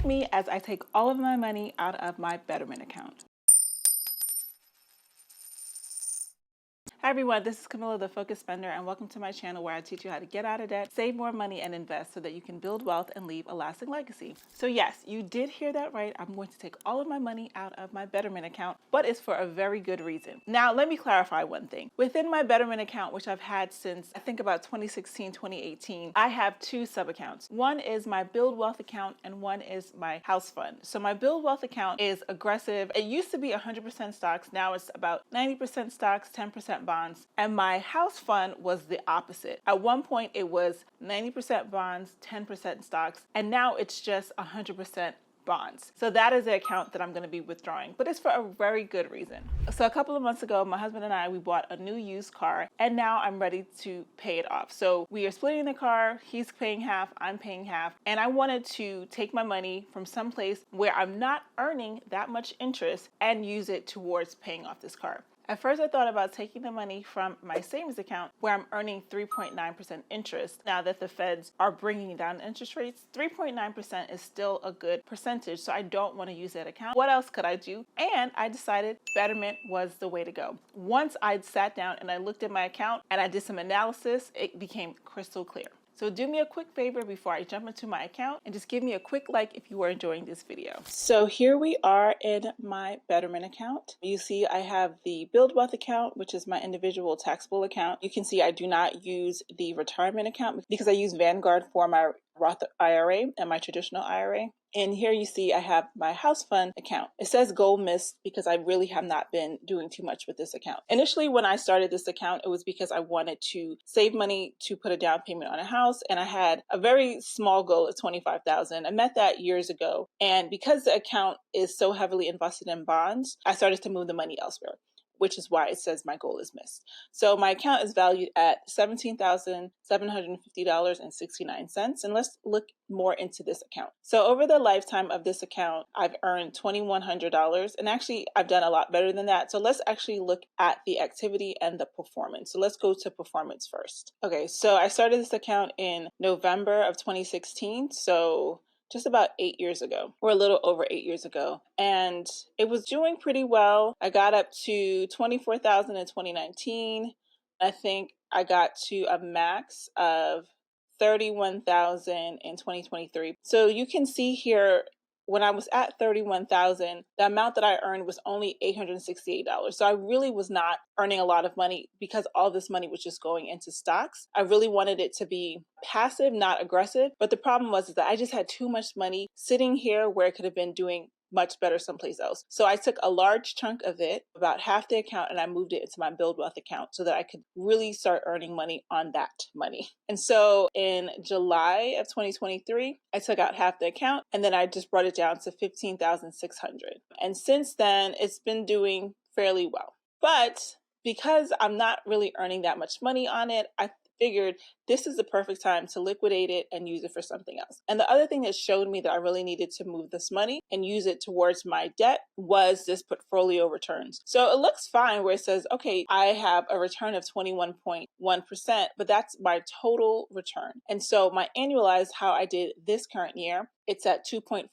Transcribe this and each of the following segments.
with me as I take all of my money out of my Betterment account. Hi everyone, this is Camilla, the Focus Spender, and welcome to my channel where I teach you how to get out of debt, save more money, and invest so that you can build wealth and leave a lasting legacy. So yes, you did hear that right. I'm going to take all of my money out of my Betterment account, but it's for a very good reason. Now, let me clarify one thing. Within my Betterment account, which I've had since I think about 2016, 2018, I have two sub-accounts. One is my Build Wealth account and one is my house fund. So my Build Wealth account is aggressive. It used to be 100% stocks. Now it's about 90% stocks, 10% bonds. And my house fund was the opposite. At one point, it was 90% bonds, 10% stocks, and now it's just 100% bonds. So that is the account that I'm going to be withdrawing, but it's for a very good reason. So a couple of months ago, my husband and I, we bought a new used car, and now I'm ready to pay it off. So we are splitting the car. He's paying half, I'm paying half, and I wanted to take my money from someplace where I'm not earning that much interest and use it towards paying off this car. At first, I thought about taking the money from my savings account where I'm earning 3.9% interest. Now that the feds are bringing down interest rates, 3.9% is still a good percentage, so I don't want to use that account. What else could I do? And I decided Betterment was the way to go. Once I sat down and I looked at my account and I did some analysis, it became crystal clear. So do me a quick favor before I jump into my account and just give me a quick like if you are enjoying this video. So here we are in my Betterment account. You see I have the Build Wealth account, which is my individual taxable account. You can see I do not use the retirement account because I use Vanguard for my Roth IRA and my traditional IRA. And here you see I have my house fund account. It says goal missed because I really have not been doing too much with this account. Initially, when I started this account, it was because I wanted to save money to put a down payment on a house. And I had a very small goal of $25,000. I met that years ago. And because the account is so heavily invested in bonds, I started to move the money elsewhere, which is why it says my goal is missed. So my account is valued at $17,750.69. And let's look more into this account. So over the lifetime of this account, I've earned $2,100. And actually, I've done a lot better than that. So let's actually look at the activity and the performance. So let's go to performance first. Okay, so I started this account in November of 2016. So just about 8 years ago, or a little over 8 years ago. And it was doing pretty well. I got up to 24,000 in 2019. I think I got to a max of 31,000 in 2023. So you can see here, when I was at 31,000, the amount that I earned was only $868. So I really was not earning a lot of money because all this money was just going into stocks. I really wanted it to be passive, not aggressive. But the problem was that I just had too much money sitting here where it could have been doing much better someplace else. So I took a large chunk of it, about half the account, and I moved it into my Build Wealth account so that I could really start earning money on that money. And so in July of 2023, I took out half the account and then I just brought it down to 15,600. And since then, it's been doing fairly well. But because I'm not really earning that much money on it, I figured this is the perfect time to liquidate it and use it for something else. And the other thing that showed me that I really needed to move this money and use it towards my debt was this portfolio returns. So it looks fine where it says, okay, I have a return of 21.1%, but that's my total return. And so my annualized, how I did this current year, it's at 2.4%.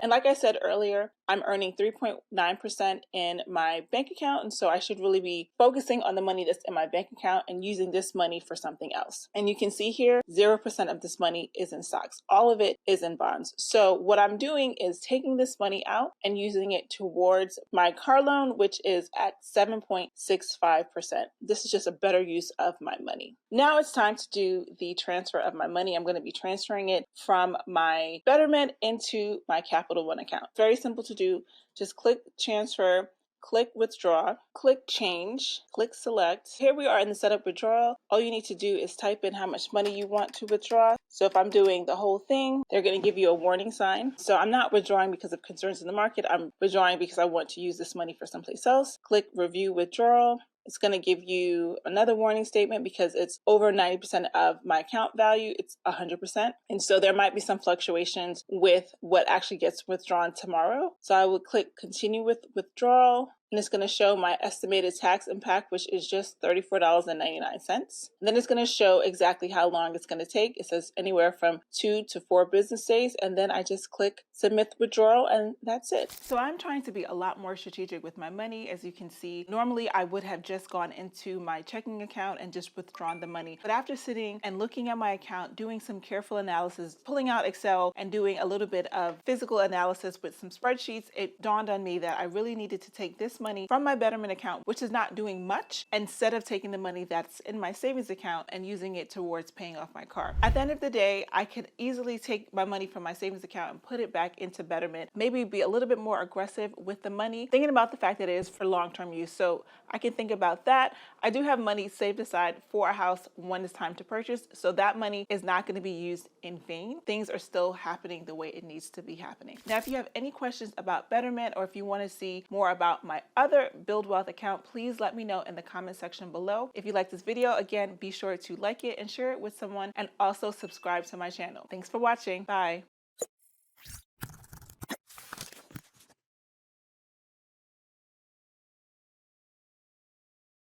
And like I said earlier, I'm earning 3.9% in my bank account. And so I should really be focusing on the money that's in my bank account and using this money for something else. And you can see here, 0% of this money is in stocks. All of it is in bonds. So what I'm doing is taking this money out and using it towards my car loan, which is at 7.65%. This is just a better use of my money. Now it's time to do the transfer of my money. I'm going to be transferring it from my Betterment into my Capital One account. Very simple to do. Just click transfer, click withdraw, click change, click select. Here we are in the setup withdrawal. All you need to do is type in how much money you want to withdraw. So if I'm doing the whole thing, they're going to give you a warning sign. So I'm not withdrawing because of concerns in the market. I'm withdrawing because I want to use this money for someplace else. Click review withdrawal. It's going to give you another warning statement because it's over 90% of my account value. It's 100%. And so there might be some fluctuations with what actually gets withdrawn tomorrow. So I would click continue with withdrawal. and it's going to show my estimated tax impact, which is just $34.99. Then it's going to show exactly how long it's going to take. It says anywhere from 2 to 4 business days, and then I just click submit withdrawal, and that's it. So I'm trying to be a lot more strategic with my money. As you can see, normally I would have just gone into my checking account and just withdrawn the money. But after sitting and looking at my account, doing some careful analysis, pulling out Excel and doing a little bit of physical analysis with some spreadsheets, it dawned on me that I really needed to take this money from my Betterment account, which is not doing much, instead of taking the money that's in my savings account and using it towards paying off my car. At the end of the day, I could easily take my money from my savings account and put it back into Betterment, maybe be a little bit more aggressive with the money, thinking about the fact that it is for long-term use. So I can think about that. I do have money saved aside for a house when it's time to purchase, so that money is not going to be used in vain. Things are still happening the way it needs to be happening. Now, if you have any questions about Betterment, or if you want to see more about my other Build Wealth account, please let me know in the comment section below. If you like this video, again, be sure to like it and share it with someone, and also subscribe to my channel. Thanks for watching. Bye.